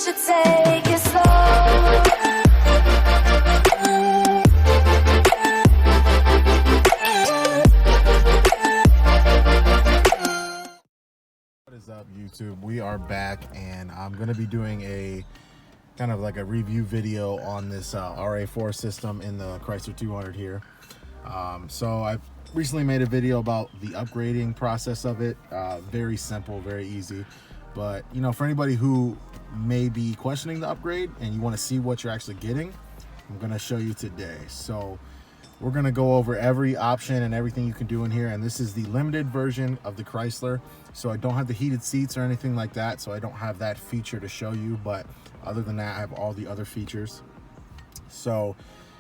should take it slow. What is up, YouTube? We are back, and I'm going to be doing a kind of like a review video on this RA4 system in the Chrysler 200 here. So I've recently made a video about the upgrading process of it. Very simple, very easy. But, you know, for anybody who may be questioning the upgrade and you want to see what you're actually getting, I'm going to show you today. So we're going to go over every option and everything you can do in here. And this is the limited version of the Chrysler. So I don't have the heated seats or anything like that. So I don't have that feature to show you. But other than that, I have all the other features. So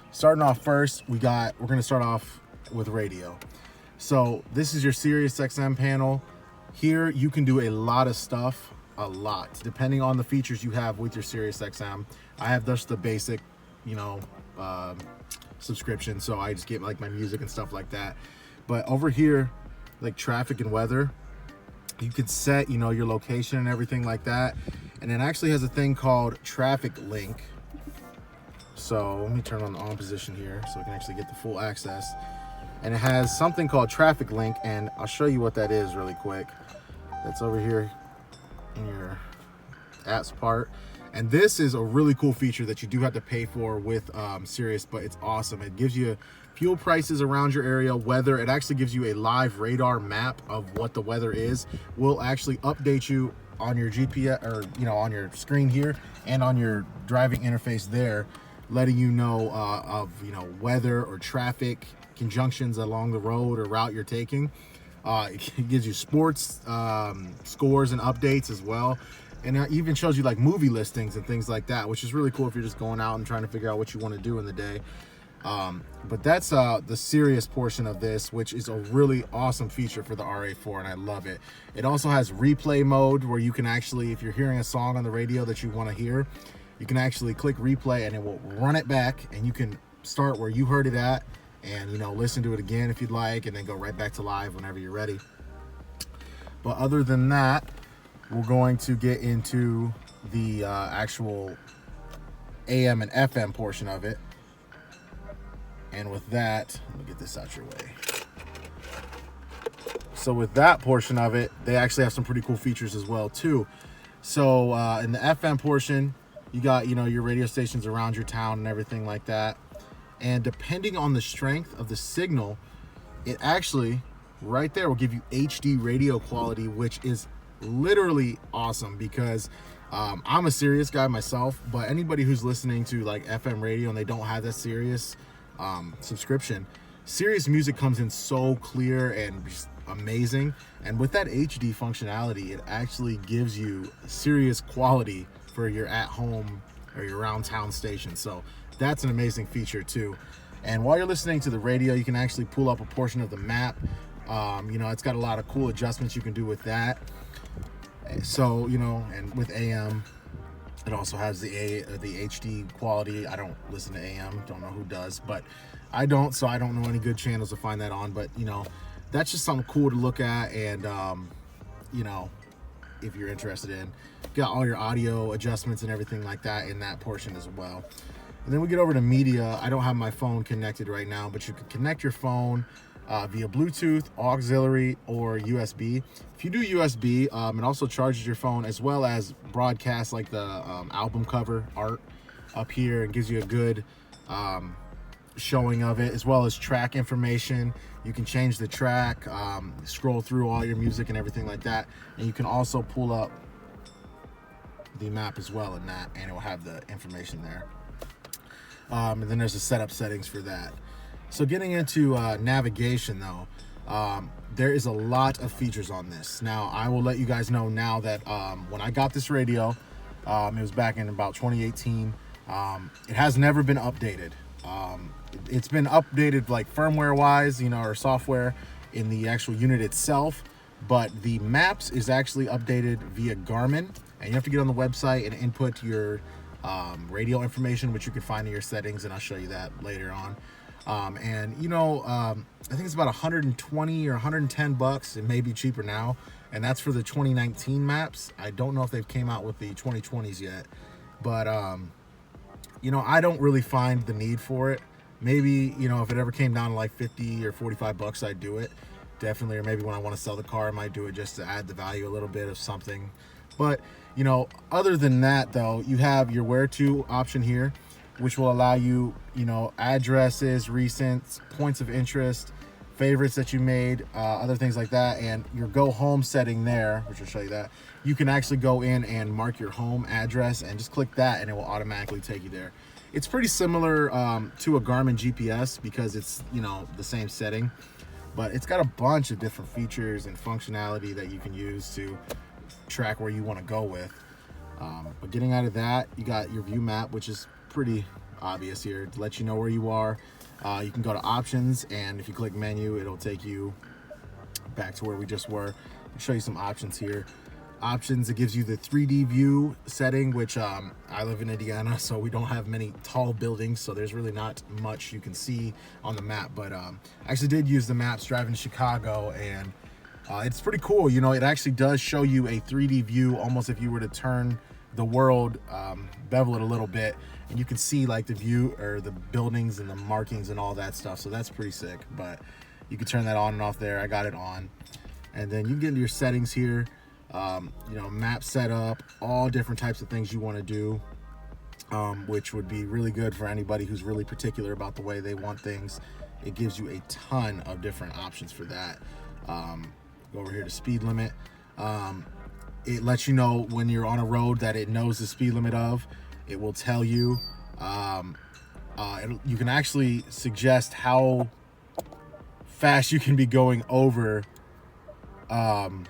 starting off first, we're going to start off with radio. So this is your Sirius XM panel. Here you can do a lot of stuff, depending on the features you have with your Sirius XM. I have just the basic, you know, subscription, so I just get like my music and stuff like that. But over here, like traffic and weather, you could set, you know, your location and everything like that. And it actually has a thing called traffic link. So let me turn on the on position here so we can actually get the full access. And it has something called traffic link, and I'll show you what that is really quick. That's over here in your apps part. And this is a really cool feature that you do have to pay for with Sirius, but it's awesome. It gives you fuel prices around your area, weather. It actually gives you a live radar map of what the weather is. We'll actually update you on your GPS, or you know, on your screen here and on your driving interface there, letting you know of, you know, weather or traffic conjunctions along the road or route you're taking. It gives you sports scores and updates as well, and it even shows you like movie listings and things like that, which is really cool if you're just going out and trying to figure out what you want to do in the day. But that's the Sirius portion of this, which is a really awesome feature for the RA4, and I love it. It also has replay mode, where you can actually, if you're hearing a song on the radio that you want to hear, you can actually click replay and it will run it back, and you can start where you heard it at and, you know, listen to it again if you'd like, and then go right back to live whenever you're ready. But other than that, we're going to get into the actual AM and FM portion of it. And with that, let me get this out your way. So with that portion of it, they actually have some pretty cool features as well too. So in the FM portion, you got, you know, your radio stations around your town and everything like that. And depending on the strength of the signal, it actually right there will give you HD radio quality, which is literally awesome, because I'm a Sirius guy myself, but anybody who's listening to like FM radio and they don't have that Sirius subscription, Sirius music comes in so clear and just amazing. And with that HD functionality, it actually gives you Sirius quality for your at home or your around town station. So that's an amazing feature too. And while you're listening to the radio, you can actually pull up a portion of the map. You know, it's got a lot of cool adjustments you can do with that. So, you know, and with AM, it also has the HD quality. I don't listen to AM, don't know who does, but I don't, so I don't know any good channels to find that on. But, you know, that's just something cool to look at, and you know, if you're interested in, got all your audio adjustments and everything like that in that portion as well. And then we get over to media. I don't have my phone connected right now, but you can connect your phone via Bluetooth, auxiliary, or USB. If you do USB, it also charges your phone, as well as broadcasts like the album cover art up here, and gives you a good showing of it, as well as track information. You can change the track, scroll through all your music and everything like that. And you can also pull up the map as well in that, and it will have the information there. And then there's the setup settings for that. So getting into navigation though, there is a lot of features on this. Now, I will let you guys know now that when I got this radio, it was back in about 2018. It has never been updated. It's been updated like firmware wise, you know, or software in the actual unit itself, but the maps is actually updated via Garmin, and you have to get on the website and input your radio information, which you can find in your settings, and I'll show you that later on. And you know, I think it's about 120 or 110 bucks. It may be cheaper now, and that's for the 2019 maps. I don't know if they've came out with the 2020s yet. But you know, I don't really find the need for it. Maybe, you know, if it ever came down to like 50 or 45 bucks, I'd do it. Definitely. Or maybe when I want to sell the car, I might do it just to add the value a little bit of something. But, you know, other than that, though, you have your where to option here, which will allow you, you know, addresses, recents, points of interest, favorites that you made, other things like that. And your go home setting there, which will show you that, you can actually go in and mark your home address and just click that and it will automatically take you there. It's pretty similar to a Garmin GPS because it's, you know, the same setting, but it's got a bunch of different features and functionality that you can use to track where you want to go with. But getting out of that, you got your view map, which is pretty obvious here to let you know where you are. You can go to options, and if you click menu, it'll take you back to where we just were. I'll show you some options here. Options, it gives you the 3D view setting, which I live in Indiana, so we don't have many tall buildings, so there's really not much you can see on the map. But I actually did use the maps driving to Chicago, and it's pretty cool. You know, it actually does show you a 3D view, almost if you were to turn the world, bevel it a little bit, and you can see like the view or the buildings and the markings and all that stuff. So that's pretty sick. But you can turn that on and off there. I got it on. And then you can get into your settings here. You know, map setup, all different types of things you want to do, which would be really good for anybody who's really particular about the way they want things. It gives you a ton of different options for that. Go over here to speed limit. It lets you know when you're on a road that it knows the speed limit of. It will tell you. You can actually suggest how fast you can be going over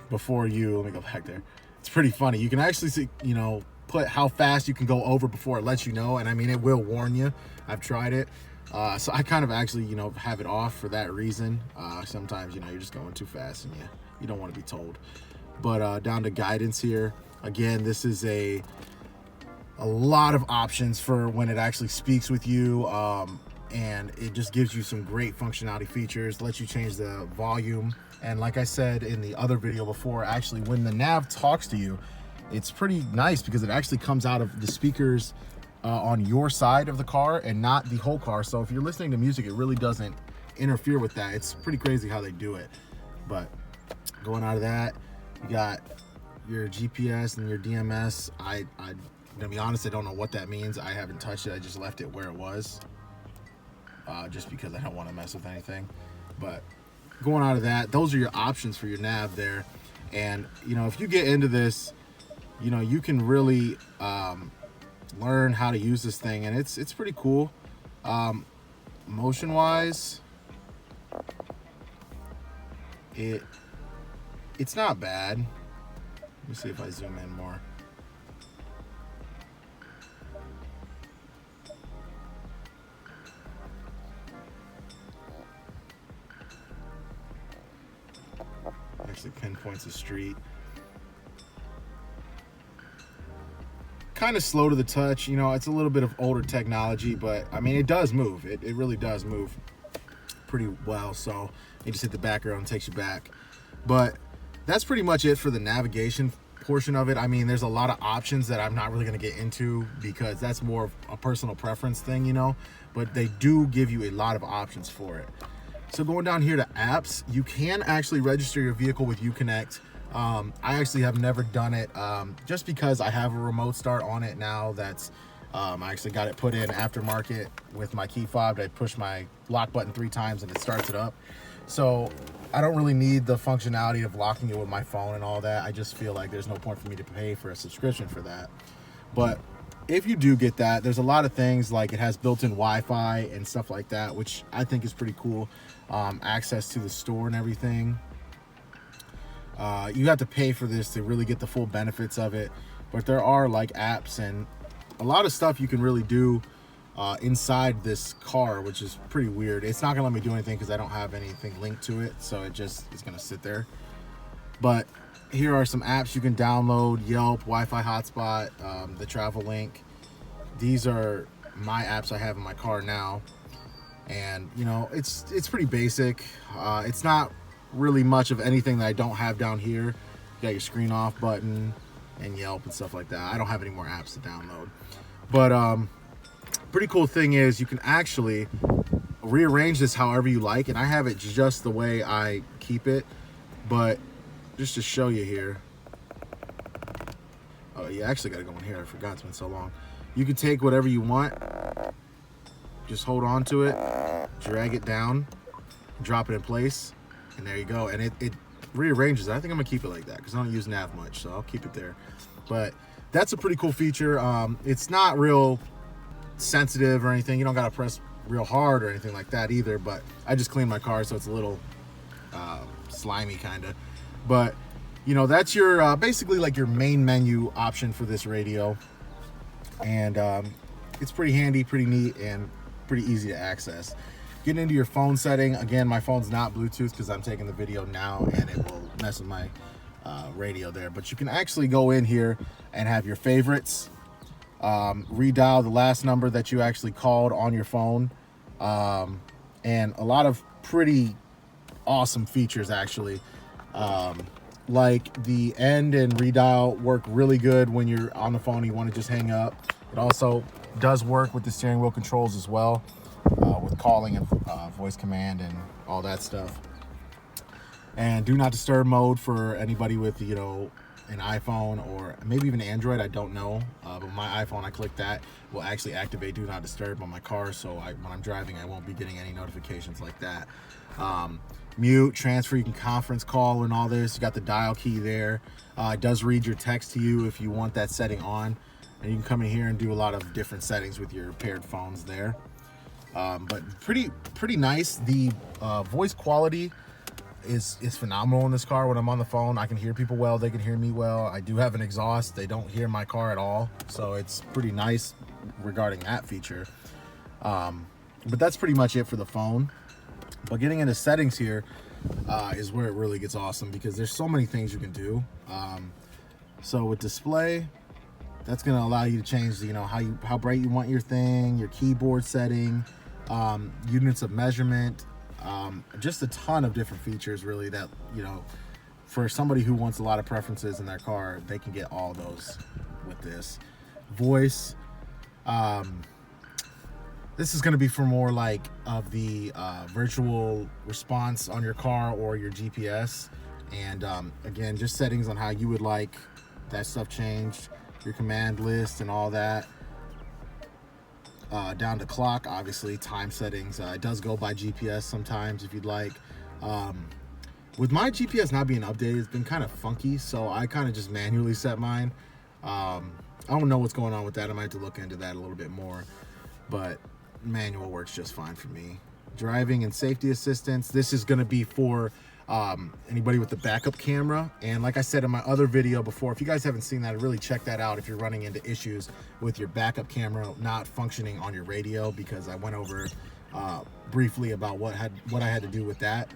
before you, let me go back there. It's pretty funny. You can actually see, you know, put how fast you can go over before it lets you know. And I mean, it will warn you. I've tried it. So I kind of actually, you know, have it off for that reason. Sometimes, you know, you're just going too fast and you don't want to be told. But down to guidance here. Again, this is a lot of options for when it actually speaks with you. And it just gives you some great functionality features, lets you change the volume. And like I said in the other video before, actually when the nav talks to you, it's pretty nice because it actually comes out of the speakers on your side of the car and not the whole car. So if you're listening to music, it really doesn't interfere with that. It's pretty crazy how they do it. But going out of that, you got your GPS and your DMS. To be honest, I don't know what that means. I haven't touched it. I just left it where it was, just because I don't want to mess with anything. But going out of that, those are your options for your nav there. And you know, if you get into this, you know, you can really learn how to use this thing, and it's pretty cool. Motion wise, it's not bad. Let me see if I zoom in more. Actually pinpoints the street. Kind of slow to the touch, you know, it's a little bit of older technology, but I mean, it does move. It really does move pretty well. So you just hit the back arrow and takes you back. But that's pretty much it for the navigation portion of it. I mean, there's a lot of options that I'm not really going to get into because that's more of a personal preference thing, you know, but they do give you a lot of options for it. So going down here to apps, you can actually register your vehicle with UConnect. I actually have never done it just because I have a remote start on it now. That's I actually got it put in aftermarket with my key fob. I push my lock button 3 times and it starts it up. So I don't really need the functionality of locking it with my phone and all that. I just feel like there's no point for me to pay for a subscription for that. But if you do get that, there's a lot of things like it has built-in Wi-Fi and stuff like that, which I think is pretty cool. Access to the store and everything. You have to pay for this to really get the full benefits of it, but there are like apps and a lot of stuff you can really do inside this car, which is pretty weird. It's not gonna let me do anything because I don't have anything linked to it, so it's gonna sit there. But here are some apps you can download: Yelp, Wi-Fi hotspot, the travel link. These are my apps I have in my car now, and you know, it's pretty basic. It's not really much of anything that I don't have down here. You got your screen off button, and Yelp and stuff like that. I don't have any more apps to download. But pretty cool thing is you can actually rearrange this however you like, and I have it just the way I keep it. But just to show you here, oh, you actually got to go in here. I forgot, it's been so long. You can take whatever you want, just hold on to it, drag it down, drop it in place, and there you go. And it rearranges. I think I'm gonna keep it like that because I don't use nav much, so I'll keep it there. But that's a pretty cool feature. It's not real sensitive or anything. You don't gotta press real hard or anything like that either, but I just cleaned my car, so it's a little slimy kind of. But you know, that's your basically like your main menu option for this radio, and it's pretty handy, pretty neat, and pretty easy to access. Getting into your phone setting, again, my phone's not Bluetooth because I'm taking the video now and it will mess with my radio there, but you can actually go in here and have your favorites, redial the last number that you actually called on your phone, and a lot of pretty awesome features actually. Like the end and redial work really good when you're on the phone and you want to just hang up. It also does work with the steering wheel controls as well, with calling and voice command and all that stuff. And do not disturb mode for anybody with, you know, an iPhone or maybe even Android, I don't know, but my iPhone, I click that, will actually activate do not disturb on my car, so when I'm driving I won't be getting any notifications like that. Mute, transfer, you can conference call and all this. You got the dial key there. It does read your text to you if you want that setting on, and you can come in here and do a lot of different settings with your paired phones there. But pretty nice. The voice quality is phenomenal in this car. When I'm on the phone, I can hear people well, they can hear me well. I do have an exhaust, they don't hear my car at all, so it's pretty nice regarding that feature. But that's pretty much it for the phone. But getting into settings here is where it really gets awesome, because there's so many things you can do. So with display, that's going to allow you to change, you know, how bright you want your thing, your keyboard setting, units of measurement, just a ton of different features really that, you know, for somebody who wants a lot of preferences in their car, they can get all those with this. Voice, this is going to be for more like of the virtual response on your car or your GPS. And again, just settings on how you would like that stuff changed, your command list and all that. Down to clock, obviously, time settings. It does go by GPS sometimes if you'd like. With my GPS not being updated, it's been kind of funky, so I kind of just manually set mine. I don't know what's going on with that. I might have to look into that a little bit more, but manual works just fine for me. Driving and safety assistance, this is going to be for anybody with the backup camera. And like I said in my other video before, if you guys haven't seen that, really check that out if you're running into issues with your backup camera not functioning on your radio, because I went over briefly about what I had to do with that.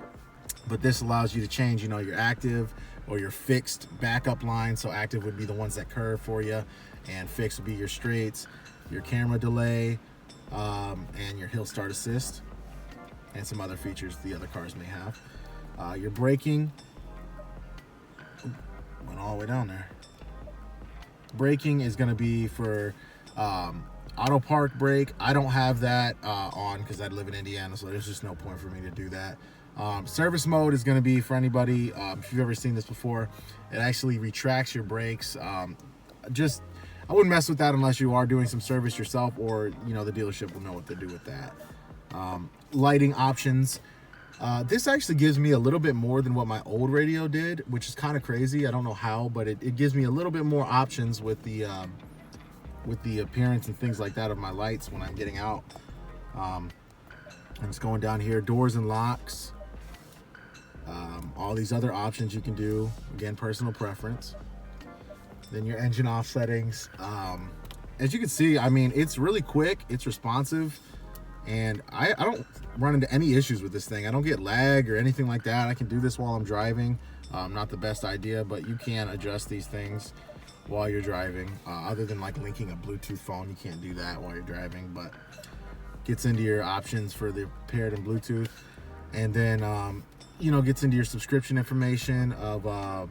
But this allows you to change, you know, your active or your fixed backup line. So active would be the ones that curve for you, and fixed would be your straights, your camera delay, and your hill start assist, and some other features the other cars may have. Your braking, went all the way down there. Braking is going to be for auto park brake. I don't have that on because I live in Indiana, so there's just no point for me to do that. Service mode is going to be for anybody, if you've ever seen this before, it actually retracts your brakes. I wouldn't mess with that unless you are doing some service yourself, or, you know, the dealership will know what to do with that. Lighting options. This actually gives me a little bit more than what my old radio did, which is kind of crazy. I don't know how, but it gives me a little bit more options with the appearance and things like that of my lights when I'm getting out. I'm just going down here, doors and locks. All these other options you can do. Again, personal preference. Then your engine off settings. As you can see, I mean, it's really quick, it's responsive, and I don't run into any issues with this thing. I don't get lag or anything like that. I can do this while I'm driving. Not the best idea, but you can adjust these things while you're driving. Other than like linking a Bluetooth phone, you can't do that while you're driving, but gets into your options for the paired and Bluetooth. And then, you know, gets into your subscription information of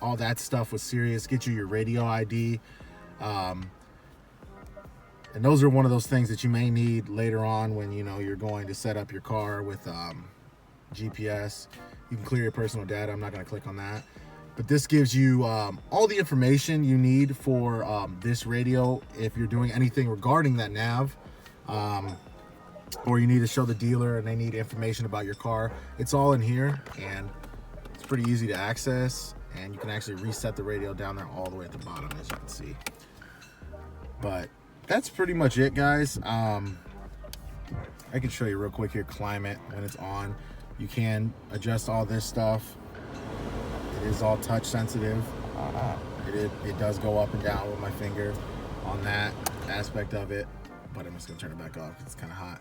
all that stuff was serious. Get you your radio ID. And those are one of those things that you may need later on when, you know, you're going to set up your car with GPS. You can clear your personal data. I'm not going to click on that. But this gives you all the information you need for this radio if you're doing anything regarding that nav. Or you need to show the dealer and they need information about your car. It's all in here, and it's pretty easy to access. And you can actually reset the radio down there all the way at the bottom, as you can see. But that's pretty much it, guys. I can show you real quick here, climate when it's on. You can adjust all this stuff. It is all touch sensitive. It does go up and down with my finger on that aspect of it, but I'm just gonna turn it back off because it's kind of hot.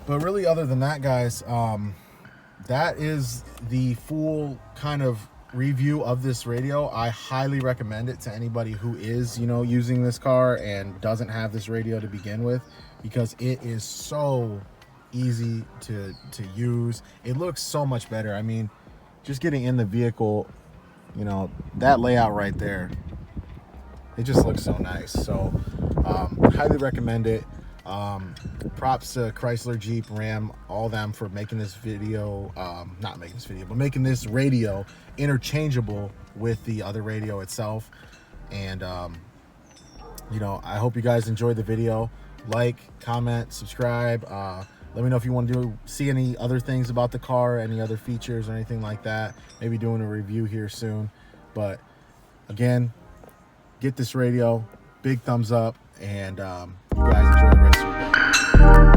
But really, other than that, guys, that is the full kind of review of this radio. I highly recommend it to anybody who is, you know, using this car and doesn't have this radio to begin with, because it is so easy to use. It looks so much better. I mean, just getting in the vehicle, you know, that layout right there, it just looks so nice. So highly recommend it. Props to Chrysler, Jeep, Ram, all them for making this video, not making this video, but making this radio interchangeable with the other radio itself. And you know, I hope you guys enjoyed the video. Like, comment, subscribe. Let me know if you want to see any other things about the car, any other features or anything like that. Maybe doing a review here soon. But again, get this radio, big thumbs up, and you guys enjoy the rest of your day.